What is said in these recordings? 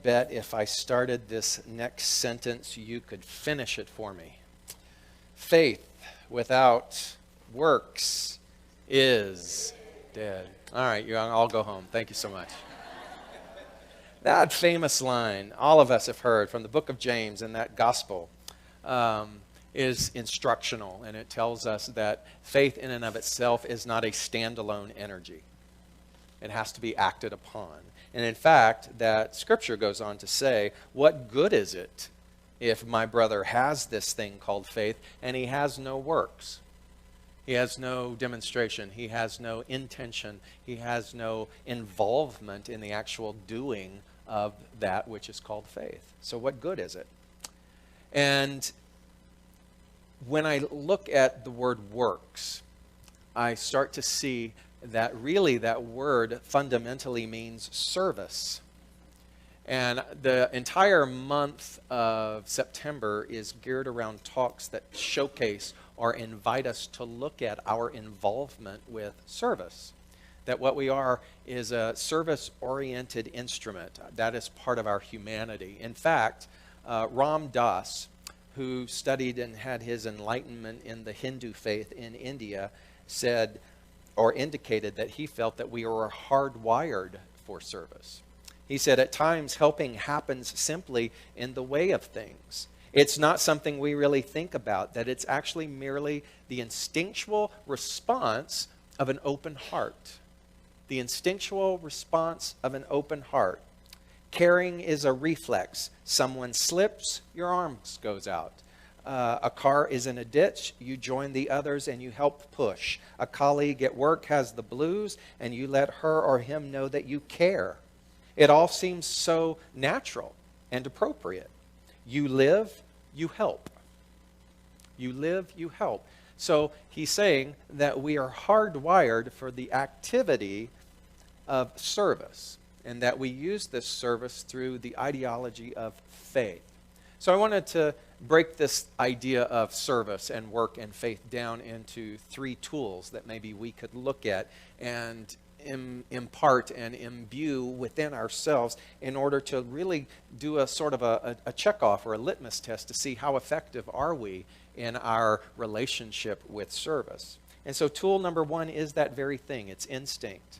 bet if I started this next sentence, you could finish it for me. Faith without works is dead. All right, I'll go home. Thank you so much. That famous line, all of us have heard from the book of James in that gospel, is instructional, and it tells us that faith in and of itself is not a standalone energy. It has to be acted upon. And in fact, that scripture goes on to say, what good is it if my brother has this thing called faith and he has no works? He has no demonstration. He has no intention. He has no involvement in the actual doing of that which is called faith. So what good is it? And when I look at the word works, I start to see that really that word fundamentally means service. And the entire month of September is geared around talks that showcase or invite us to look at our involvement with service. That what we are is a service-oriented instrument. That is part of our humanity. In fact, Ram Dass, who studied and had his enlightenment in the Hindu faith in India, said or indicated that he felt that we were hardwired for service. He said, at times, helping happens simply in the way of things. It's not something we really think about, that it's actually merely the instinctual response of an open heart. The instinctual response of an open heart. Caring is a reflex. Someone slips, your arms goes out. A car is in a ditch, you join the others and you help push. A colleague at work has the blues and you let her or him know that you care. It all seems so natural and appropriate. You live, you help. You live, you help. So he's saying that we are hardwired for the activity of service, and that we use this service through the ideology of faith. So I wanted to break this idea of service and work and faith down into three tools that maybe we could look at and impart and imbue within ourselves in order to really do a sort of a checkoff or a litmus test to see how effective are we in our relationship with service. And so tool number one is that very thing. It's instinct.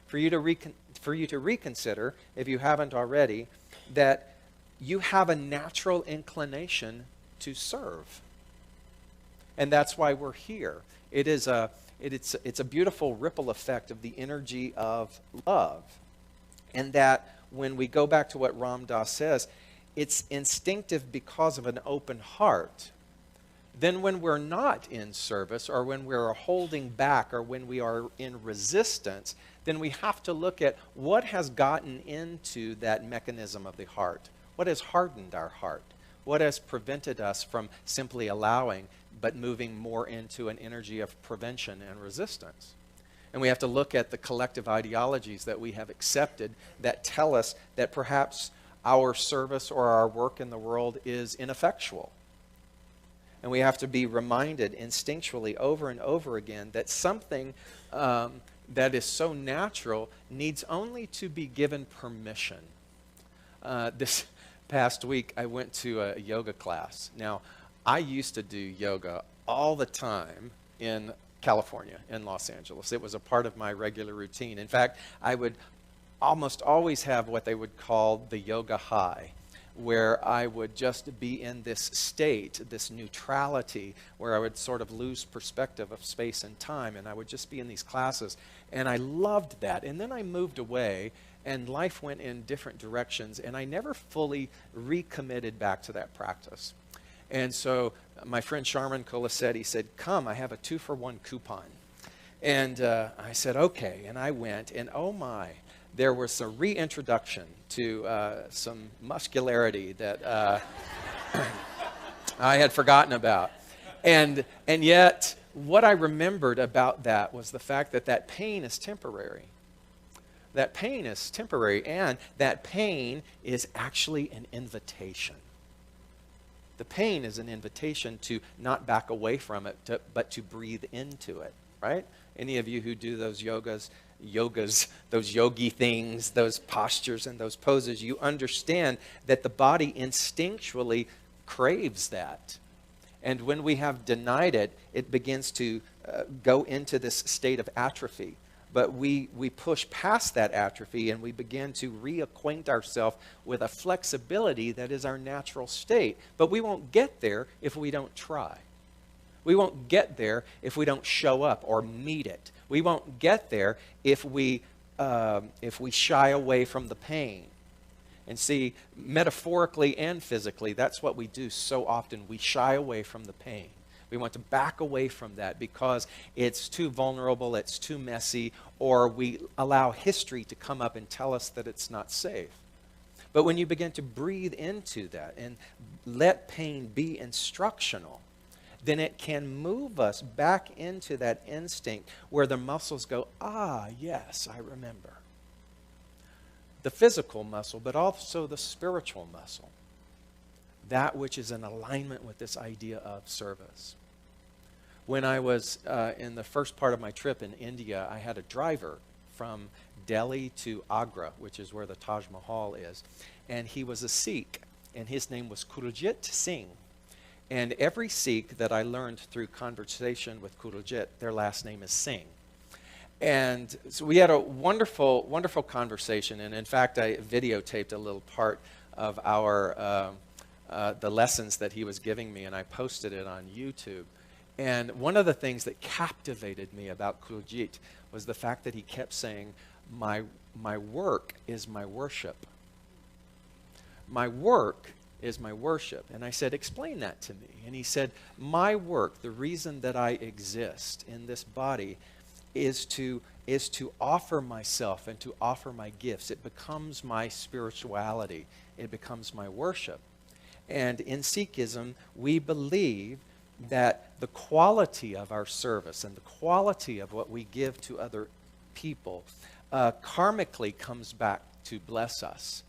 For you to reconsider, if you haven't already, that you have a natural inclination to serve. And that's why we're here. It's a beautiful ripple effect of the energy of love. And that when we go back to what Ram Dass says, it's instinctive because of an open heart. Then when we're not in service, or when we're holding back, or when we are in resistance, then we have to look at what has gotten into that mechanism of the heart. What has hardened our heart? What has prevented us from simply allowing, but moving more into an energy of prevention and resistance? And we have to look at the collective ideologies that we have accepted that tell us that perhaps our service or our work in the world is ineffectual. And we have to be reminded instinctually over and over again that something that is so natural needs only to be given permission. This past week, I went to a yoga class. Now, I used to do yoga all the time in California, in Los Angeles. It was a part of my regular routine. In fact, I would almost always have what they would call the yoga high, where I would just be in this state, this neutrality, where I would sort of lose perspective of space and time, and I would just be in these classes. And I loved that. And then I moved away, and life went in different directions, and I never fully recommitted back to that practice. And so my friend Sharman Kula said, he said, come, I have a 2-for-1 coupon. And I said, okay. And I went, and oh my, there was a reintroduction to some muscularity that I had forgotten about. And yet, what I remembered about that was the fact that that pain is temporary. That pain is temporary, and that pain is actually an invitation. The pain is an invitation to not back away from it, but to breathe into it, right? Any of you who do those yogas, those yogi things, those postures and those poses, you understand that the body instinctually craves that. And when we have denied it, it begins to go into this state of atrophy. But we push past that atrophy and we begin to reacquaint ourselves with a flexibility that is our natural state. But we won't get there if we don't try. We won't get there if we don't show up or meet it. We won't get there if we shy away from the pain. And see, metaphorically and physically, that's what we do so often. We shy away from the pain. We want to back away from that because it's too vulnerable, it's too messy, or we allow history to come up and tell us that it's not safe. But when you begin to breathe into that and let pain be instructional, then it can move us back into that instinct where the muscles go, ah, yes, I remember. The physical muscle, but also the spiritual muscle. That which is in alignment with this idea of service. When I was in the first part of my trip in India, I had a driver from Delhi to Agra, which is where the Taj Mahal is. And he was a Sikh, and his name was Kurujit Singh. And every Sikh that I learned through conversation with Kurujit, their last name is Singh. And so we had a wonderful, wonderful conversation. And in fact, I videotaped a little part of the lessons that he was giving me, and I posted it on YouTube. And one of the things that captivated me about Kurujit was the fact that he kept saying, my work is my worship. My work is my worship. And I said, explain that to me. And he said, my work, the reason that I exist in this body is to offer myself and to offer my gifts. It becomes my spirituality. It becomes my worship. And in Sikhism, we believe that the quality of our service and the quality of what we give to other people karmically comes back to bless us.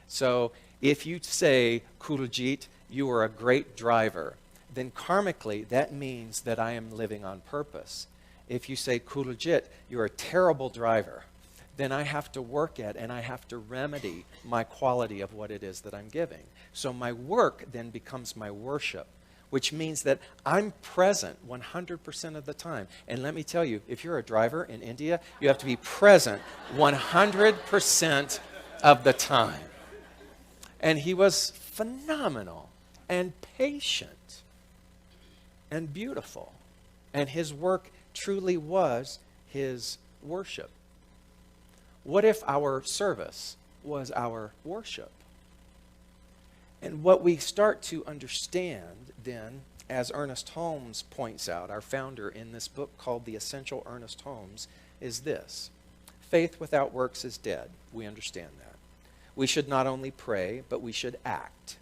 So if you say, Kurujit, you are a great driver, then karmically that means that I am living on purpose. If you say, Kurujit, you're a terrible driver, then I have to work at and I have to remedy my quality of what it is that I'm giving. So my work then becomes my worship, which means that I'm present 100% of the time. And let me tell you, if you're a driver in India, you have to be present 100% of the time. And he was phenomenal and patient and beautiful. And his work truly was his worship. What if our service was our worship? And what we start to understand then, as Ernest Holmes points out, our founder in this book called The Essential Ernest Holmes, is this. Faith without works is dead. We understand that. We should not only pray, but we should act.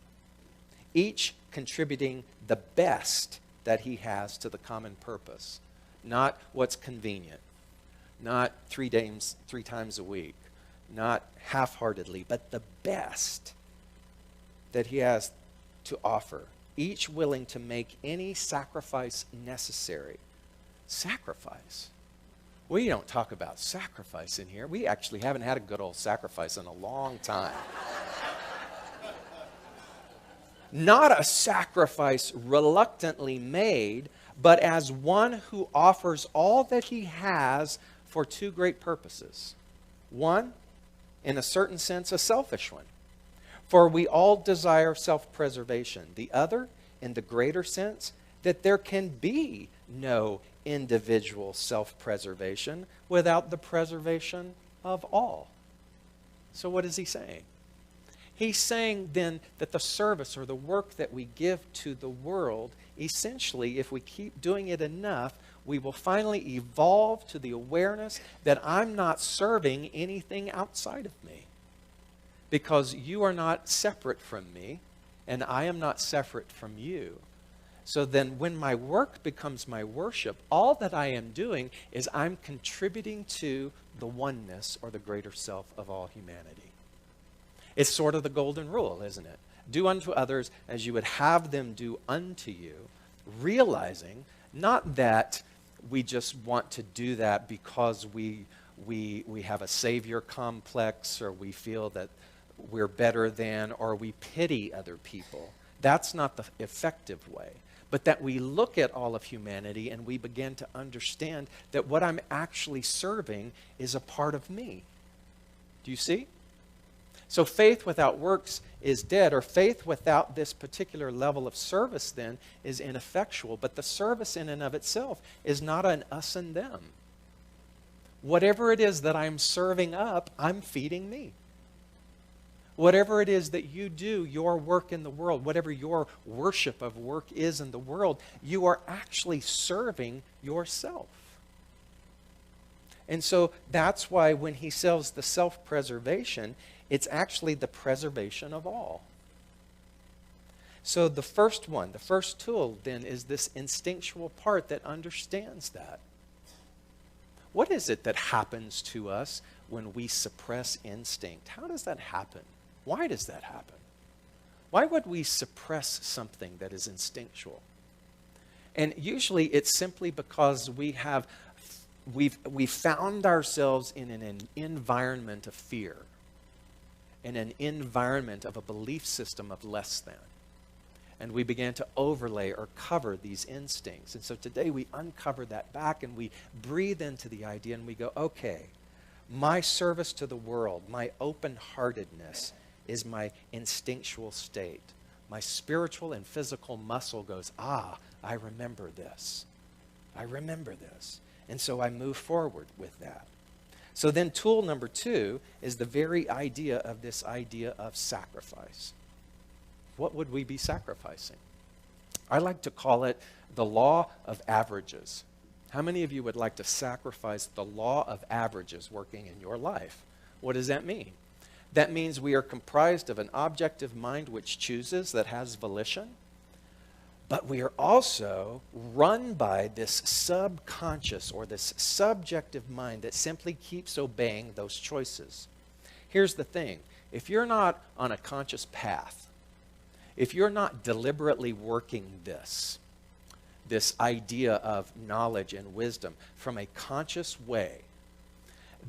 Each contributing the best that he has to the common purpose. Not what's convenient. Not three times a week. Not half-heartedly, but the best that he has to offer. Each willing to make any sacrifice necessary. Sacrifice? We don't talk about sacrifice in here. We actually haven't had a good old sacrifice in a long time. Not a sacrifice reluctantly made, but as one who offers all that he has for two great purposes. One, in a certain sense, a selfish one. For we all desire self-preservation. The other, in the greater sense, that there can be no individual self-preservation without the preservation of all. So what is he saying? He's saying then that the service or the work that we give to the world, essentially, if we keep doing it enough, we will finally evolve to the awareness that I'm not serving anything outside of me. Because you are not separate from me, and I am not separate from you. So then when my work becomes my worship, all that I am doing is I'm contributing to the oneness or the greater self of all humanity. It's sort of the golden rule, isn't it? Do unto others as you would have them do unto you, realizing not that we just want to do that because we we have a savior complex, or we feel that we're better than, or we pity other people. That's not the effective way. But that we look at all of humanity and we begin to understand that what I'm actually serving is a part of me. Do you see? So faith without works is dead, or faith without this particular level of service then is ineffectual. But the service in and of itself is not an us and them. Whatever it is that I'm serving up, I'm feeding me. Whatever it is that you do, your work in the world, whatever your worship of work is in the world, you are actually serving yourself. And so that's why when he says the self-preservation, it's actually the preservation of all. So the first one, the first tool then is this instinctual part that understands that. What is it that happens to us when we suppress instinct? How does that happen? Why does that happen? Why would we suppress something that is instinctual? And usually it's simply because we've found ourselves in an environment of fear, in an environment of a belief system of less than. And we began to overlay or cover these instincts. And so today we uncover that back and we breathe into the idea and we go, okay, my service to the world, my open-heartedness is my instinctual state. My spiritual and physical muscle goes, I remember this. I remember this. And so I move forward with that. So then tool number 2 is the very idea of this idea of sacrifice. What would we be sacrificing? I like to call it the law of averages. How many of you would like to sacrifice the law of averages working in your life? What does that mean? That means we are comprised of an objective mind which chooses, that has volition, but we are also run by this subconscious or this subjective mind that simply keeps obeying those choices. Here's the thing. If you're not on a conscious path, if you're not deliberately working this idea of knowledge and wisdom from a conscious way,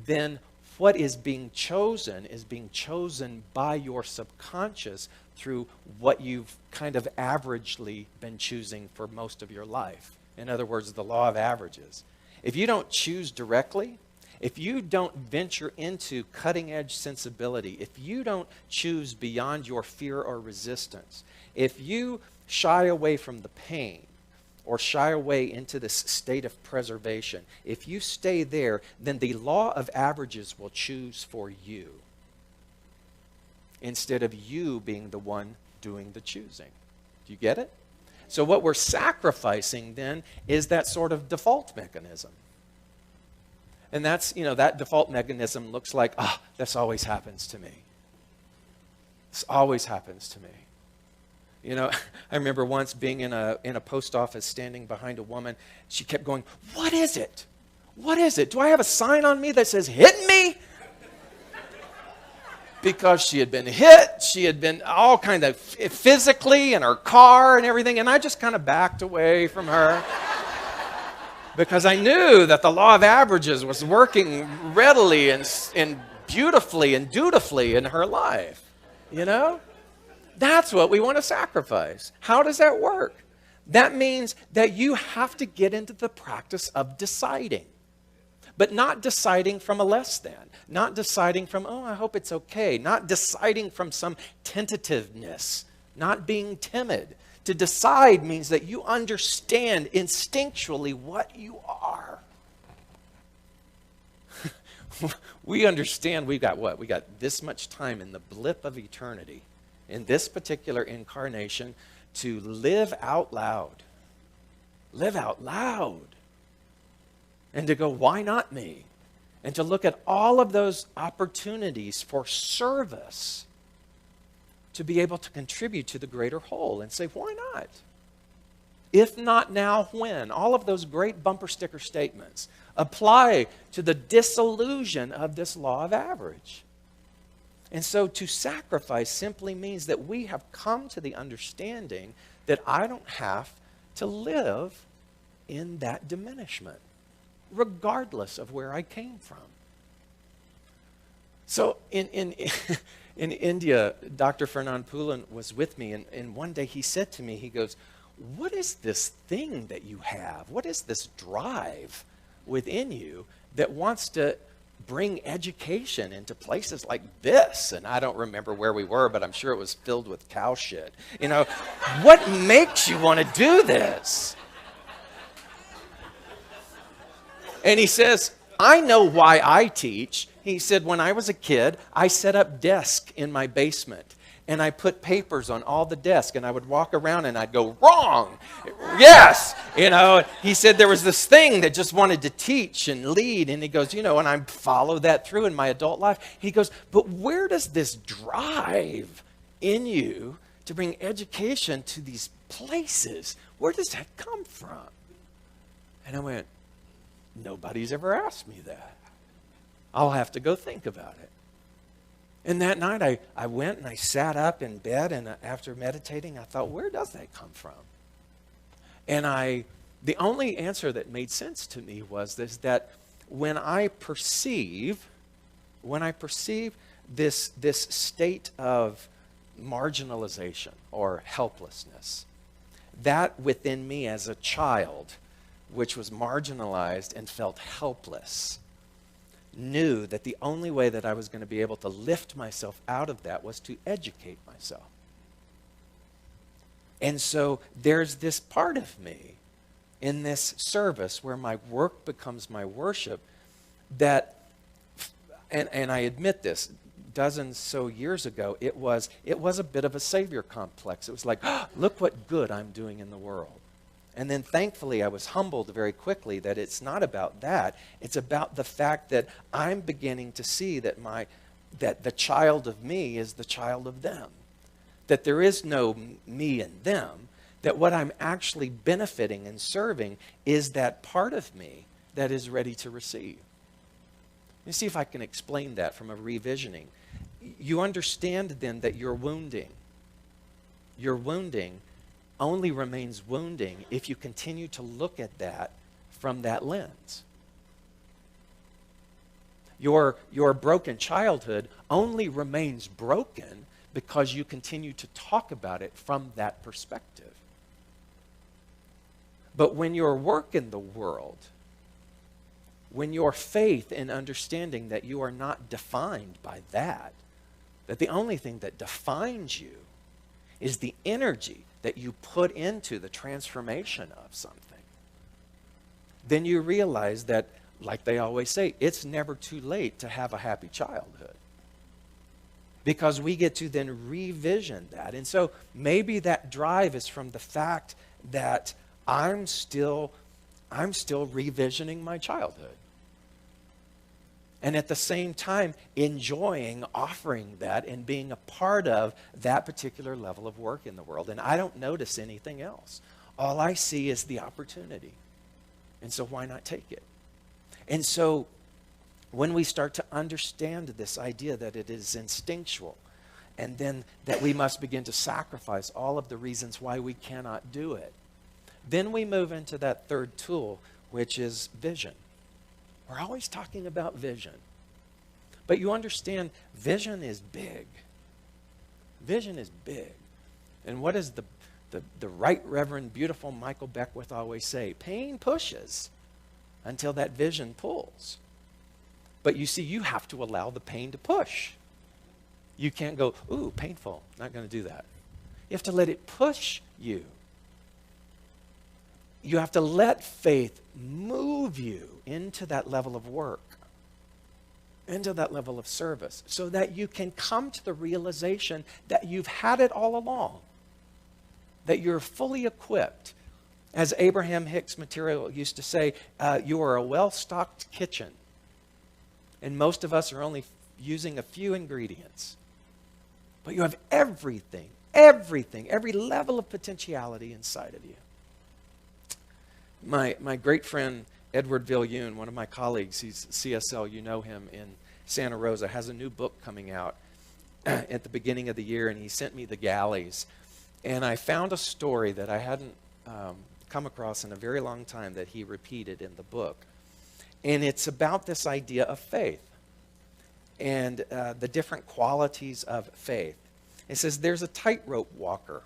then what is being chosen by your subconscious through what you've kind of averagely been choosing for most of your life. In other words, the law of averages. If you don't choose directly, if you don't venture into cutting-edge sensibility, if you don't choose beyond your fear or resistance, if you shy away from the pain or shy away into this state of preservation, if you stay there, then the law of averages will choose for you instead of you being the one doing the choosing. Do you get it? So what we're sacrificing then is that sort of default mechanism. And that's, that default mechanism looks like, this always happens to me. This always happens to me. I remember once being in a post office standing behind a woman. She kept going, "What is it? What is it? Do I have a sign on me that says hit me?" Because she had been hit, she had been all kind of physically in her car and everything, and I just kind of backed away from her because I knew that the law of averages was working readily and beautifully and dutifully in her life. That's what we want to sacrifice. How does that work? That means that you have to get into the practice of deciding. But not deciding from a less than. Not deciding from, I hope it's okay. Not deciding from some tentativeness. Not being timid. To decide means that you understand instinctually what you are. We understand we've got what? We got this much time in the blip of eternity, in this particular incarnation, to live out loud. Live out loud. And to go, why not me? And to look at all of those opportunities for service to be able to contribute to the greater whole and say, why not? If not now, when? All of those great bumper sticker statements apply to the disillusion of this law of average. And so to sacrifice simply means that we have come to the understanding that I don't have to live in that diminishment, regardless of where I came from. So in India, Dr. Fernand Poulin was with me, and one day he said to me, he goes, what is this thing that you have? What is this drive within you that wants to bring education into places like this? And I don't remember where we were, but I'm sure it was filled with cow shit. You know, what makes you want to do this? And he says, I know why I teach. He said, when I was a kid, I set up desks in my basement. And I put papers on all the desks. And I would walk around and I'd go, wrong. Yes. You know, he said there was this thing that just wanted to teach and lead. And he goes, you know, and I followed that through in my adult life. He goes, but where does this drive in you to bring education to these places? Where does that come from? And I went, nobody's ever asked me that. I'll have to go think about it. And that night I went and I sat up in bed, and after meditating, I thought, where does that come from? And the only answer that made sense to me was this, that when I perceive this state of marginalization or helplessness, that within me as a child, which was marginalized and felt helpless, knew that the only way that I was going to be able to lift myself out of that was to educate myself. And so there's this part of me in this service where my work becomes my worship that, and I admit this, dozens so years ago, it was a bit of a savior complex. It was like, oh, look what good I'm doing in the world. And then thankfully I was humbled very quickly that it's not about that. It's about the fact that I'm beginning to see that the child of me is the child of them. That there is no me and them. That what I'm actually benefiting and serving is that part of me that is ready to receive. Let me see if I can explain that from a revisioning. You understand then that your wounding only remains wounding if you continue to look at that from that lens. Your broken childhood only remains broken because you continue to talk about it from that perspective. But when your work in the world, when your faith in understanding that you are not defined by that the only thing that defines you is the energy that you put into the transformation of something, then you realize that, like they always say, it's never too late to have a happy childhood. Because we get to then revision that. And so maybe that drive is from the fact that I'm still revisioning my childhood. And at the same time, enjoying offering that and being a part of that particular level of work in the world. And I don't notice anything else. All I see is the opportunity. And so why not take it? And so when we start to understand this idea that it is instinctual, and then that we must begin to sacrifice all of the reasons why we cannot do it, then we move into that third tool, which is vision. We're always talking about vision. But you understand, vision is big. Vision is big. And what does the Right Reverend, beautiful Michael Beckwith always say? Pain pushes until that vision pulls. But you see, you have to allow the pain to push. You can't go, ooh, painful. Not going to do that. You have to let it push you. You have to let faith move you into that level of work, into that level of service, so that you can come to the realization that you've had it all along, that you're fully equipped. As Abraham Hicks Material used to say, you are a well-stocked kitchen, and most of us are only using a few ingredients. But you have everything, every level of potentiality inside of you. My great friend, Edward Viljoen, one of my colleagues, he's CSL, you know him, in Santa Rosa, has a new book coming out at the beginning of the year, and he sent me the galleys. And I found a story that I hadn't come across in a very long time that he repeated in the book. And it's about this idea of faith. and the different qualities of faith. It says there's a tightrope walker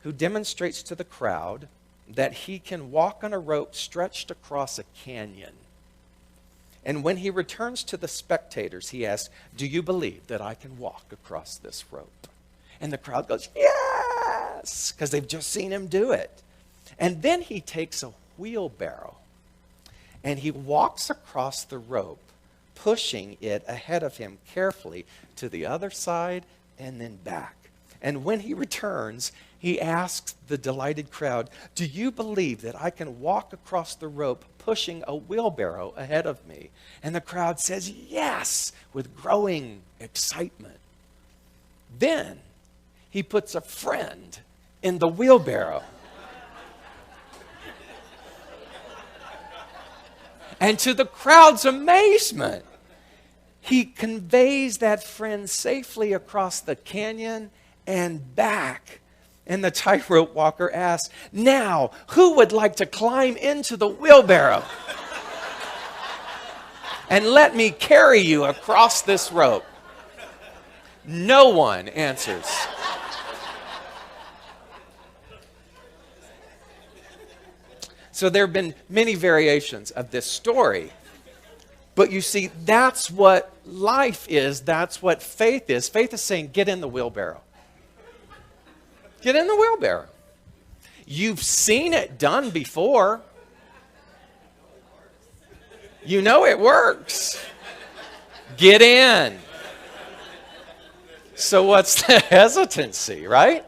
who demonstrates to the crowd that he can walk on a rope stretched across a canyon. And when he returns to the spectators, he asks, "Do you believe that I can walk across this rope?" And the crowd goes, "Yes," because they've just seen him do it. And then he takes a wheelbarrow and he walks across the rope, pushing it ahead of him carefully to the other side and then back. And when he returns, he asks the delighted crowd, "Do you believe that I can walk across the rope pushing a wheelbarrow ahead of me?" And the crowd says yes, with growing excitement. Then he puts a friend in the wheelbarrow. And to the crowd's amazement, he conveys that friend safely across the canyon and back. And the tightrope walker asks, "Now, who would like to climb into the wheelbarrow and let me carry you across this rope?" No one answers. So there have been many variations of this story. But you see, that's what life is. That's what faith is. Faith is saying, get in the wheelbarrow. Get in the wheelbarrow. You've seen it done before. You know it works. Get in. So what's the hesitancy, right?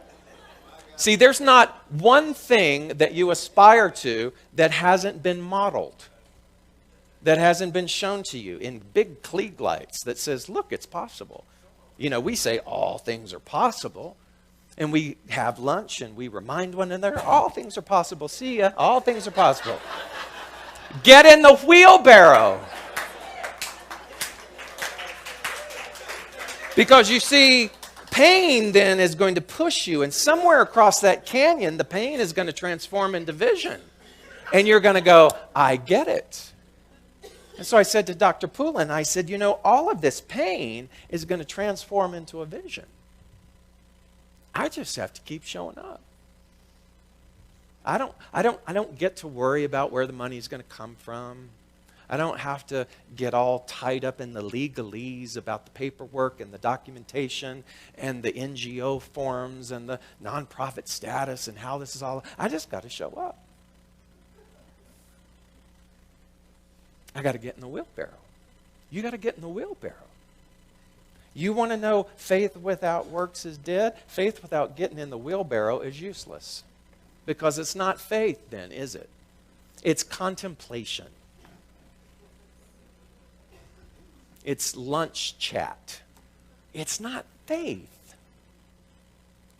See, there's not one thing that you aspire to that hasn't been modeled, that hasn't been shown to you in big Klieg lights that says, look, it's possible. You know, we say all things are possible, and we have lunch and we remind one another, all things are possible. See ya, all things are possible. Get in the wheelbarrow. Because you see, pain then is going to push you, and somewhere across that canyon, the pain is going to transform into vision. And you're going to go, I get it. And so I said to Dr. Poulin, I said, you know, all of this pain is going to transform into a vision. I just have to keep showing up. I don't get to worry about where the money is going to come from. I don't have to get all tied up in the legalese about the paperwork and the documentation and the NGO forms and the nonprofit status and how this is all. I just got to show up. I got to get in the wheelbarrow. You got to get in the wheelbarrow. You want to know faith without works is dead? Faith without getting in the wheelbarrow is useless. Because it's not faith then, is it? It's contemplation. It's lunch chat. It's not faith.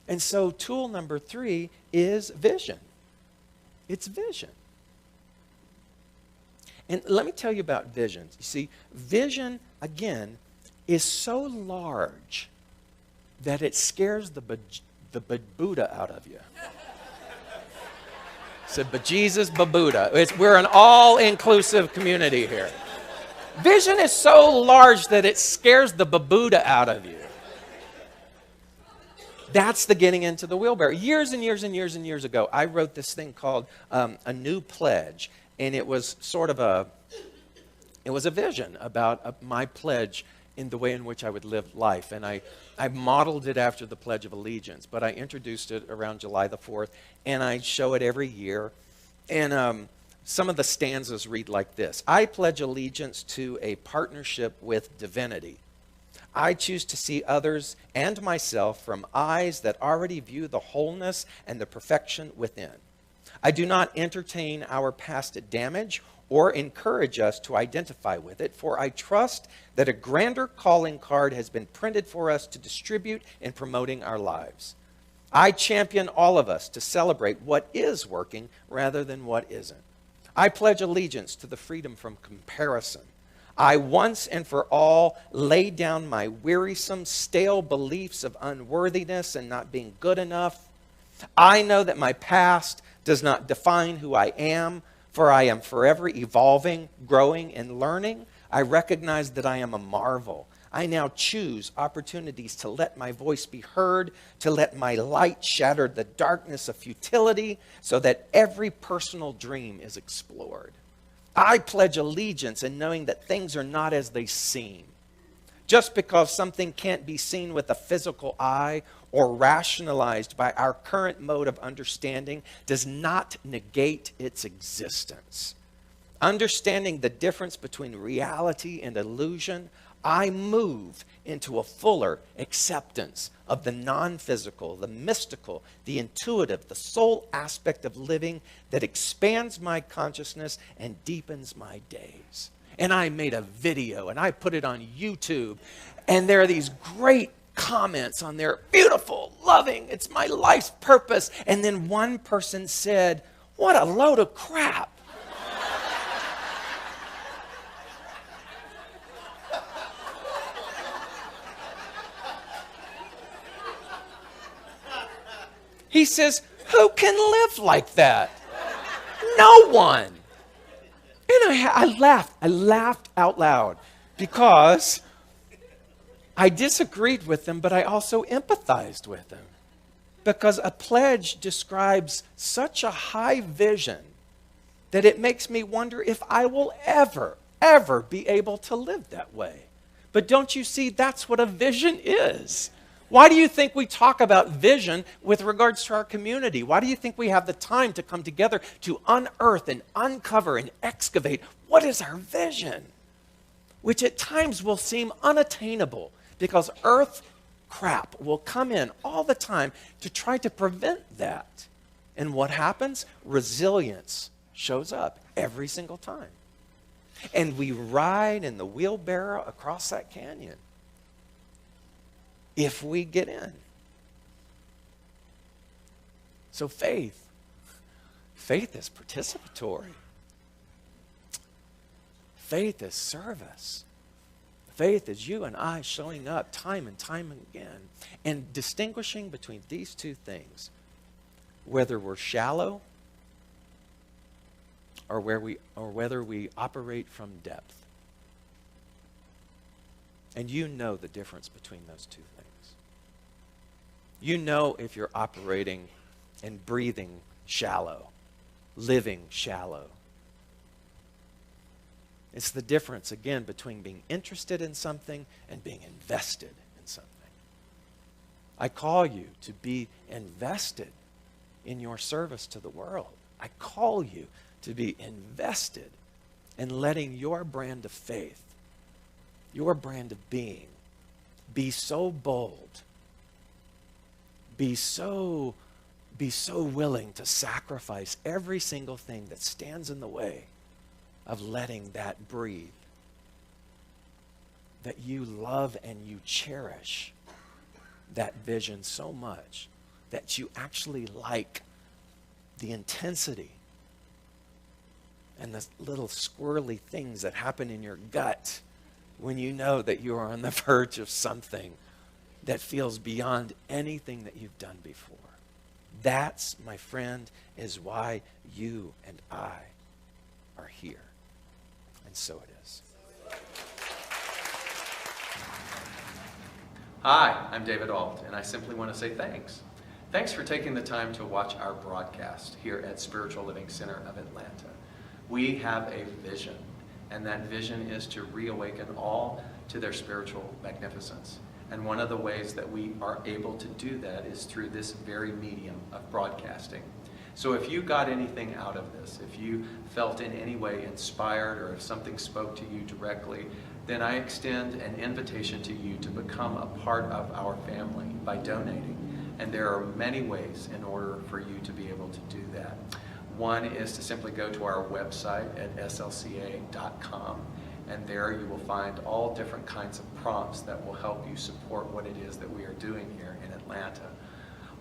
And so tool number 3 is vision. It's vision. And let me tell you about visions. You see, vision, again, is so large that it scares the Buddha out of you. Said, bejesus, Buddha. We're an all-inclusive community here. Vision is so large that it scares the Buddha out of you. That's the getting into the wheelbarrow. Years and years and years and years ago, I wrote this thing called A New Pledge. And it was sort of a vision about my pledge in the way in which I would live life. And I modeled it after the Pledge of Allegiance, but I introduced it around July the 4th, and I show it every year. And some of the stanzas read like this. I pledge allegiance to a partnership with divinity. I choose to see others and myself from eyes that already view the wholeness and the perfection within. I do not entertain our past damage or encourage us to identify with it, for I trust that a grander calling card has been printed for us to distribute in promoting our lives. I champion all of us to celebrate what is working rather than what isn't. I pledge allegiance to the freedom from comparison. I once and for all lay down my wearisome, stale beliefs of unworthiness and not being good enough. I know that my past does not define who I am, for I am forever evolving, growing, and learning. I recognize that I am a marvel. I now choose opportunities to let my voice be heard, to let my light shatter the darkness of futility, so that every personal dream is explored. I pledge allegiance in knowing that things are not as they seem. Just because something can't be seen with a physical eye or rationalized by our current mode of understanding does not negate its existence. Understanding the difference between reality and illusion, I move into a fuller acceptance of the non-physical, the mystical, the intuitive, the soul aspect of living that expands my consciousness and deepens my days. And I made a video and I put it on YouTube, and there are these great comments on there, beautiful, loving, it's my life's purpose. And then one person said, "What a load of crap." He says, "Who can live like that?" No one. And I laughed out loud because I disagreed with them, but I also empathized with them. Because a pledge describes such a high vision that it makes me wonder if I will ever be able to live that way. But don't you see, that's what a vision is. Why do you think we talk about vision with regards to our community? Why do you think we have the time to come together to unearth and uncover and excavate what is our vision? Which at times will seem unattainable because earth crap will come in all the time to try to prevent that. And what happens? Resilience shows up every single time. And we ride in the wheelbarrow across that canyon. If we get in. So faith is participatory. Faith is service. Faith is you and I showing up time and time again and distinguishing between these two things, whether we're shallow or whether we operate from depth. And you know the difference between those two things. You know if you're operating and breathing shallow, living shallow. It's the difference, again, between being interested in something and being invested in something. I call you to be invested in your service to the world. I call you to be invested in letting your brand of faith, your brand of being, be so bold, be so willing to sacrifice every single thing that stands in the way of letting that breathe, that you love and you cherish that vision so much that you actually like the intensity and the little squirrely things that happen in your gut when you know that you are on the verge of something that feels beyond anything that you've done before. That's, my friend, is why you and I are here. And so it is. Hi, I'm David Ault, and I simply want to say thanks. Thanks for taking the time to watch our broadcast here at Spiritual Living Center of Atlanta. We have a vision, and that vision is to reawaken all to their spiritual magnificence. And one of the ways that we are able to do that is through this very medium of broadcasting. So if you got anything out of this, if you felt in any way inspired, or if something spoke to you directly, then I extend an invitation to you to become a part of our family by donating. And there are many ways in order for you to be able to do that. One is to simply go to our website at slca.com. And there you will find all different kinds of prompts that will help you support what it is that we are doing here in Atlanta.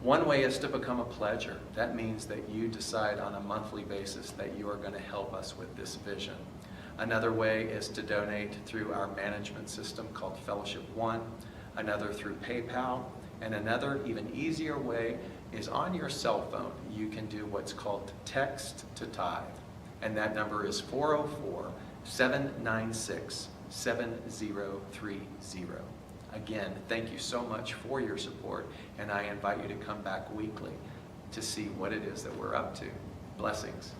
One way is to become a pledger. That means that you decide on a monthly basis that you are going to help us with this vision. Another way is to donate through our management system called Fellowship One, another through PayPal, and another even easier way is on your cell phone. You can do what's called text to tithe, and that number is 404-796-1000. 7030. Again, thank you so much for your support, and I invite you to come back weekly to see what it is that we're up to. Blessings.